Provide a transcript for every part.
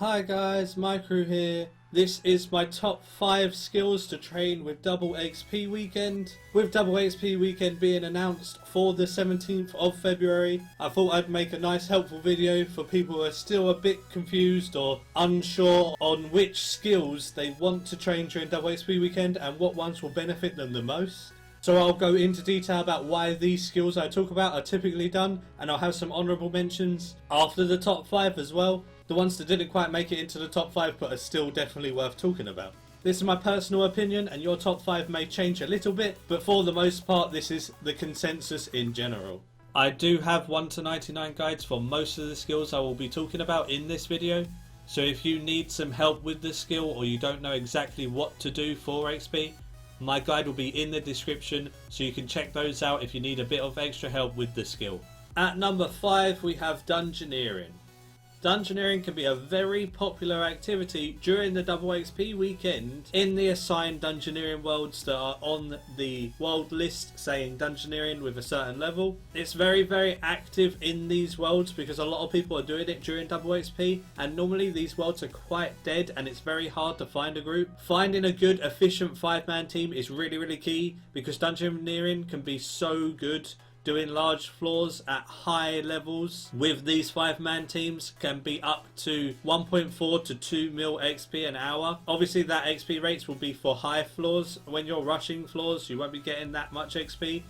Hi guys, Maikeru here. This is my top 5 skills to train with Double XP Weekend. With Double XP Weekend being announced for the 17th of February, I thought I'd make a nice helpful video for people who are still a bit confused or unsure on which skills they want to train during Double XP Weekend and what ones will benefit them the most. So I'll go into detail about why these skills I talk about are typically done, and I'll have some honourable mentions after the top 5 as well. The ones that didn't quite make it into the top 5 but are still definitely worth talking about. This is my personal opinion and your top 5 may change a little bit, but for the most part this is the consensus in general. I do have 1 to 99 guides for most of the skills I will be talking about in this video. So if you need some help with the skill or you don't know exactly what to do for XP, my guide will be in the description so you can check those out if you need a bit of extra help with the skill. At number 5 we have Dungeoneering. Dungeoneering can be a very popular activity during the Double XP Weekend in the assigned Dungeoneering worlds that are on the world list saying Dungeoneering with a certain level. It's very active in these worlds because a lot of people are doing it during Double XP, and normally these worlds are quite dead and it's very hard to find a group. Finding a good efficient 5-man team is really key because Dungeoneering can be so good. Doing large floors at high levels with these 5-man teams can be up to 1.4 to 2 mil XP an hour. Obviously that XP rates will be for high floors. When you're rushing floors you won't be getting that much XP.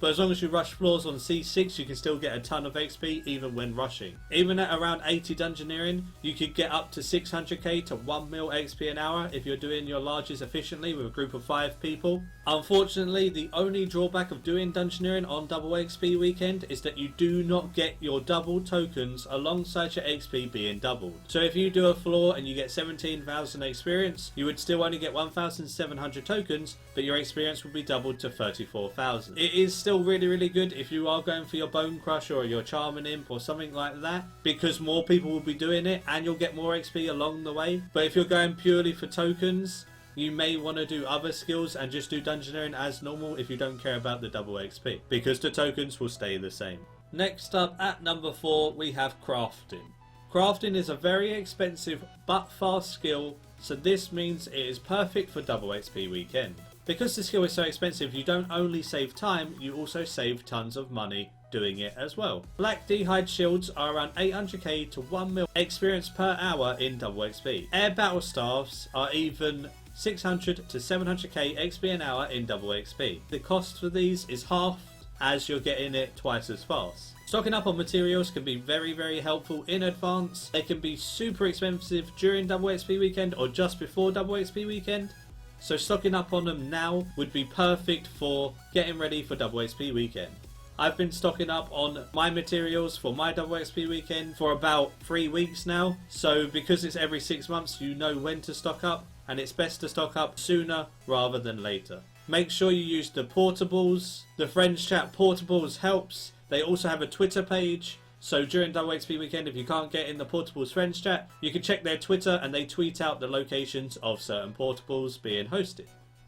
But as long as you rush floors on C6 you can still get a ton of XP even when rushing. Even at around 80 Dungeoneering you could get up to 600k to 1 mil XP an hour if you're doing your larges efficiently with a group of 5 people. Unfortunately the only drawback of doing Dungeoneering on Double XP Weekend is that you do not get your double tokens alongside your XP being doubled. So if you do a floor and you get 17,000 experience you would still only get 1,700 tokens, but your experience will be doubled to 34,000. It is still really good if you are going for your Bone Crusher or your Charming Imp or something like that, because more people will be doing it and you'll get more XP along the way. But if you're going purely for tokens, you may want to do other skills and just do Dungeoneering as normal if you don't care about the double XP, because the tokens will stay the same. Next up at number 4 we have Crafting. Crafting is a very expensive but fast skill, so this means it is perfect for Double XP Weekend. Because the skill is so expensive, you don't only save time, you also save tons of money doing it as well. Black D-Hide shields are around 800k to 1 mil experience per hour in Double XP. Air battle staffs are even 600 to 700k XP an hour in Double XP. The cost for these is half as you're getting it twice as fast. Stocking up on materials can be very helpful in advance. They can be super expensive during Double XP Weekend or just before Double XP Weekend. So stocking up on them now would be perfect for getting ready for Double XP Weekend. I've been stocking up on my materials for my Double XP Weekend for about 3 weeks now. So because it's every 6 months you know when to stock up, and it's best to stock up sooner rather than later. Make sure you use the portables. The Friends Chat portables helps. They also have a Twitter page. So during Double XP Weekend, if you can't get in the Portables Friends Chat, you can check their Twitter and they tweet out the locations of certain portables being hosted.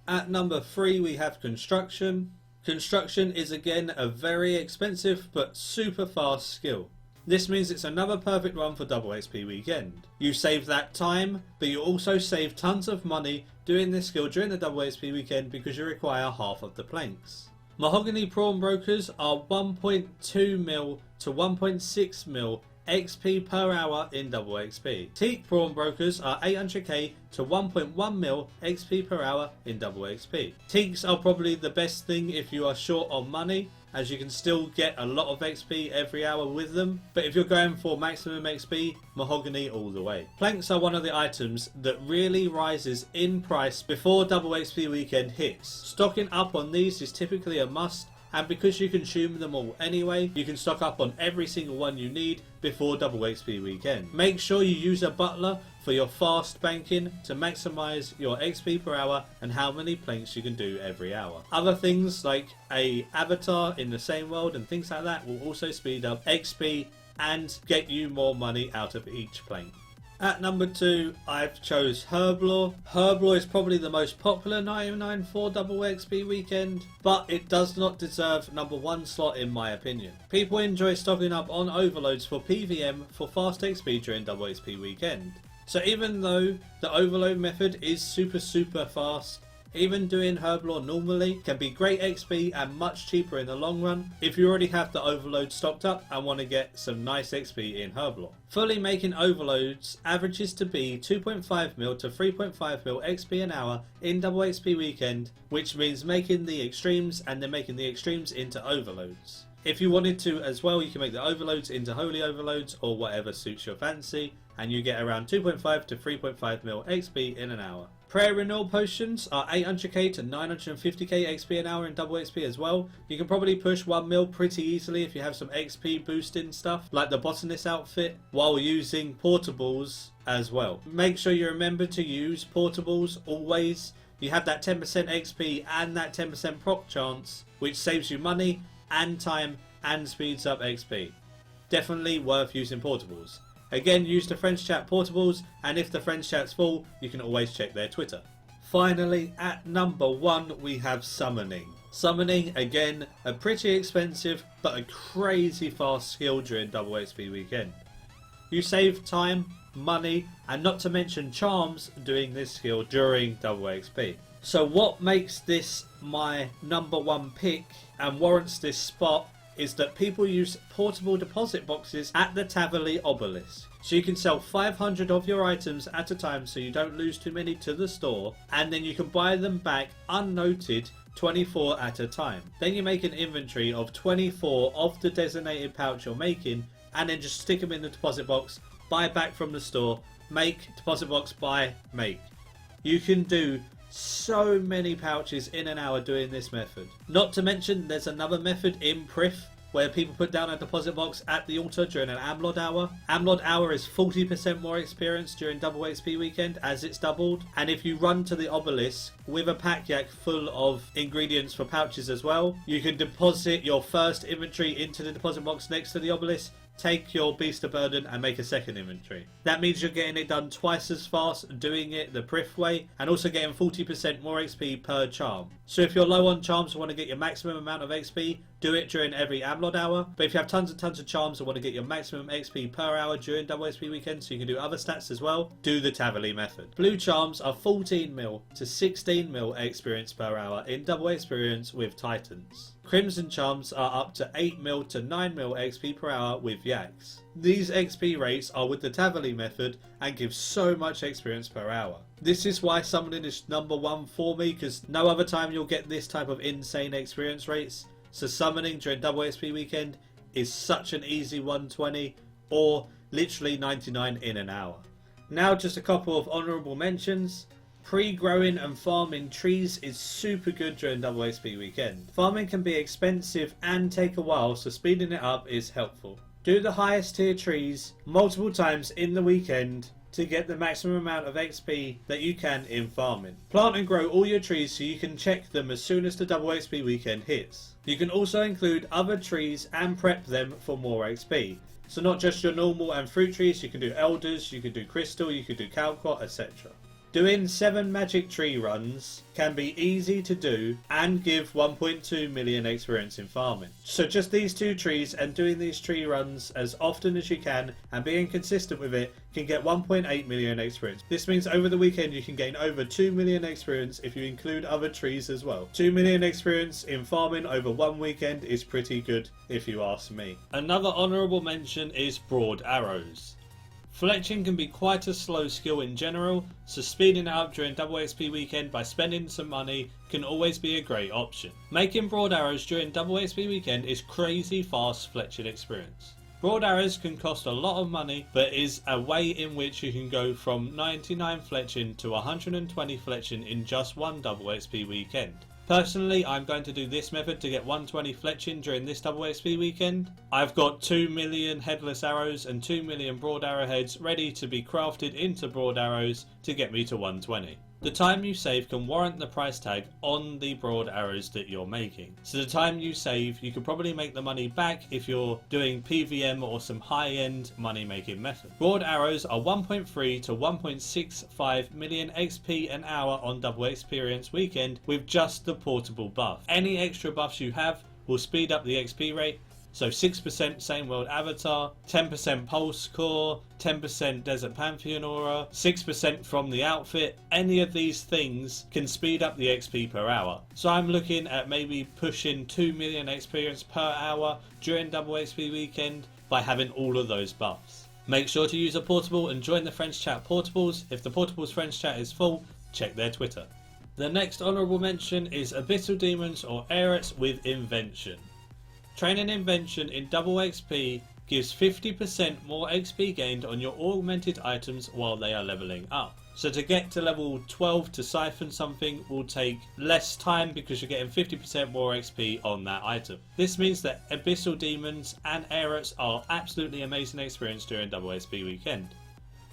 At number 3 we have Construction. Construction is again a very expensive but super fast skill. This means it's another perfect one for Double XP Weekend. You save that time, but you also save tons of money doing this skill during the Double XP Weekend because you require half of the planks. Mahogany Pawnbrokers are 1.2 mil to 1.6 mil XP per hour in Double XP. Teak Pawnbrokers are 800k to 1.1 mil XP per hour in Double XP. Teaks are probably the best thing if you are short on money, as you can still get a lot of XP every hour with them, but if you're going for maximum XP, Mahogany all the way. Planks are one of the items that really rises in price before Double XP Weekend hits. Stocking up on these is typically a must, and because you consume them all anyway, you can stock up on every single one you need before Double XP Weekend. Make sure you use a butler for your fast banking to maximize your XP per hour and how many planks you can do every hour. Other things like a avatar in the same world and things like that will also speed up XP and get you more money out of each plank. At number 2, I've chose HERBLORE. HERBLORE is probably the most popular 99 for Double XP Weekend, but it does not deserve number 1 slot in my opinion. People enjoy stocking up on overloads for PVM for fast XP during Double XP Weekend. So even though the overload method is super fast, even doing Herblore normally can be great XP and much cheaper in the long run if you already have the overload stocked up and want to get some nice XP in Herblore. Fully making overloads averages to be 2.5 mil to 3.5 mil XP an hour in double XP weekend, which means making the extremes and then making the extremes into overloads. If you wanted to as well, you can make the overloads into holy overloads or whatever suits your fancy, and you get around 2.5 to 3.5 mil XP in an hour. Prayer renewal potions are 800k to 950k XP an hour in double XP as well. You can probably push 1 mil pretty easily if you have some XP boosting stuff like the botanist outfit while using portables as well. Make sure you remember to use portables always. You have that 10% XP and that 10% proc chance, which saves you money and time and speeds up XP. Definitely worth using portables. Again, use the friends chat portables, and if the friends chat's full, you can always check their Twitter. Finally, at number 1 we have summoning. Summoning, again, a pretty expensive but a crazy fast skill during double XP weekend. You save time, money, and not to mention charms doing this skill during double XP. So what makes this my number 1 pick and warrants this spot is that people use portable deposit boxes at the Taverley Obelisk. So you can sell 500 of your items at a time so you don't lose too many to the store, and then you can buy them back unnoted 24 at a time. Then you make an inventory of 24 of the designated pouch you're making, and then just stick them in the deposit box, buy back from the store, make, deposit box, buy, make. You can do so many pouches in an hour doing this method. Not to mention there's another method in Prif where people put down a deposit box at the altar during an Amlod hour. Amlod hour is 40% more experience during double XP weekend as it's doubled, and if you run to the obelisk with a pack yak full of ingredients for pouches as well, you can deposit your first inventory into the deposit box next to the obelisk, take your beast of burden and make a second inventory. That means you're getting it done twice as fast doing it the Prif way, and also getting 40% more XP per charm. So if you're low on charms and want to get your maximum amount of XP, do it during every Amlod hour. But if you have tons and tons of charms and want to get your maximum XP per hour during double XP weekend so you can do other stats as well, do the Taverley method. Blue charms are 14 mil to 16 mil experience per hour in double experience with Titans. Crimson charms are up to 8 mil to 9 mil XP per hour with Yaks. These XP rates are with the Taverley method and give so much experience per hour. This is why summoning is number 1 for me, because no other time you'll get this type of insane experience rates. So summoning during double XP weekend is such an easy 120 or literally 99 in an hour. Now just a couple of honourable mentions. Pre-growing and farming trees is super good during double XP weekend. Farming can be expensive and take a while, so speeding it up is helpful. Do the highest tier trees multiple times in the weekend to get the maximum amount of XP that you can in farming. Plant and grow all your trees so you can check them as soon as the double XP weekend hits. You can also include other trees and prep them for more XP. So not just your normal and fruit trees, you can do elders, you can do crystal, you can do calquat, etc. Doing 7 magic tree runs can be easy to do and give 1.2 million experience in farming. So just these 2 trees and doing these tree runs as often as you can and being consistent with it can get 1.8 million experience. This means over the weekend you can gain over 2 million experience if you include other trees as well. 2 million experience in farming over 1 weekend is pretty good if you ask me. Another honourable mention is broad arrows. Fletching can be quite a slow skill in general, so speeding it up during double XP weekend by spending some money can always be a great option. Making broad arrows during double XP weekend is crazy fast fletching experience. Broad arrows can cost a lot of money, but is a way in which you can go from 99 fletching to 120 fletching in just one double XP weekend. Personally, I'm going to do this method to get 120 fletching during this double XP weekend. I've got 2 million headless arrows and 2 million broad arrowheads ready to be crafted into broad arrows to get me to 120. The time you save can warrant the price tag on the broad arrows that you're making. So the time you save, you can probably make the money back if you're doing PVM or some high-end money making method. Broad arrows are 1.3 to 1.65 million XP an hour on double experience weekend with just the portable buff. Any extra buffs you have will speed up the XP rate, So 6% same world avatar, 10% pulse core, 10% desert pantheon aura, 6% from the outfit. Any of these things can speed up the XP per hour. So I'm looking at maybe pushing 2 million experience per hour during double XP weekend by having all of those buffs. Make sure to use a portable and join the friends chat portables. If the portables friends chat is full, check their Twitter. The next honourable mention is Abyssal Demons or Aerits with Invention. Training Invention in double XP gives 50% more XP gained on your augmented items while they are leveling up. So to get to level 12 to siphon something will take less time because you're getting 50% more XP on that item. This means that Abyssal Demons and Aerits are absolutely amazing experience during double XP weekend.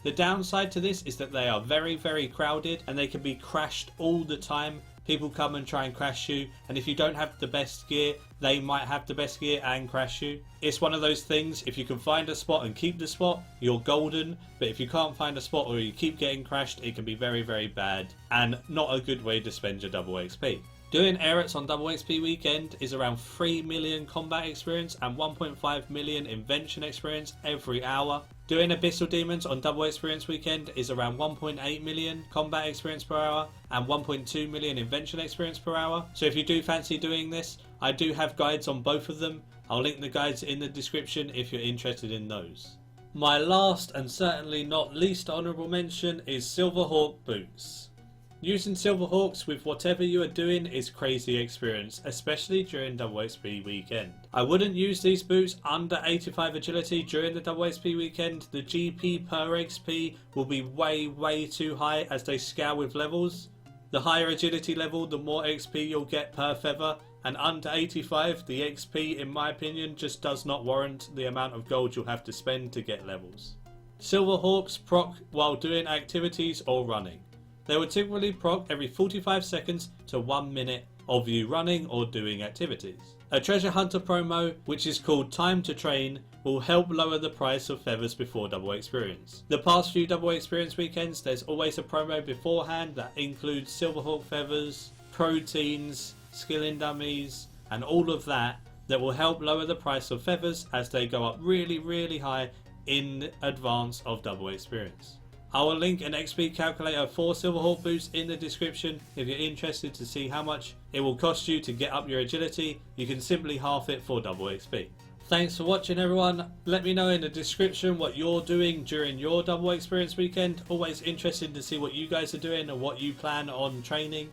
The downside to this is that they are very, very crowded and they can be crashed all the time. People come and try and crash you, and if you don't have the best gear, they might have the best gear and crash you. It's one of those things, if you can find a spot and keep the spot, you're golden, but if you can't find a spot or you keep getting crashed, it can be very, very bad and not a good way to spend your double XP. Doing Aerits on double XP weekend is around 3 million combat experience and 1.5 million invention experience every hour. Doing Abyssal Demons on double experience weekend is around 1.8 million combat experience per hour and 1.2 million invention experience per hour. So if you do fancy doing this, I do have guides on both of them. I'll link the guides in the description if you're interested in those. My last and certainly not least honourable mention is Silverhawk boots. Using Silverhawks with whatever you are doing is crazy experience, especially during double XP weekend. I wouldn't use these boots under 85 agility during the double XP weekend. The GP per XP will be way too high as they scale with levels. The higher agility level, the more XP you'll get per feather, and under 85 the XP in my opinion just does not warrant the amount of gold you'll have to spend to get levels. Silverhawks proc while doing activities or running. They will typically proc every 45 seconds to 1 minute of you running or doing activities. A treasure hunter promo, which is called Time to Train, will help lower the price of feathers before double experience. The past few double experience weekends, there's always a promo beforehand that includes Silverhawk feathers, proteins, skilling dummies, and all of that will help lower the price of feathers as they go up really high in advance of double experience. I will link an XP calculator for Silverhawk boots in the description if you're interested to see how much it will cost you to get up your agility. You can simply half it for double XP. Thanks for watching everyone. Let me know in the description what you're doing during your double experience weekend. Always interested to see what you guys are doing and what you plan on training.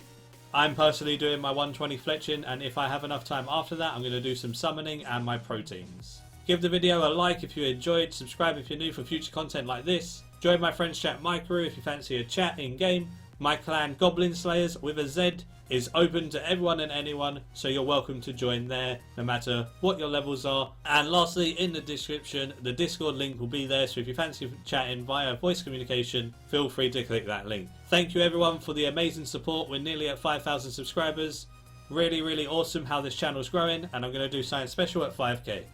I'm personally doing my 120 fletching, and if I have enough time after that I'm going to do some summoning and my proteins. Give the video a like if you enjoyed, subscribe if you're new for future content like this. Join my friends chat Maikeru if you fancy a chat in game. My clan Goblin Slayers with a Z is open to everyone and anyone, so you're welcome to join there no matter what your levels are. And lastly, in the description the Discord link will be there, so if you fancy chatting via voice communication, feel free to click that link. Thank you everyone for the amazing support. We're nearly at 5,000 subscribers. Really awesome how this channel's growing, and I'm going to do something special at 5k.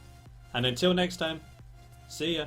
And until next time, see ya.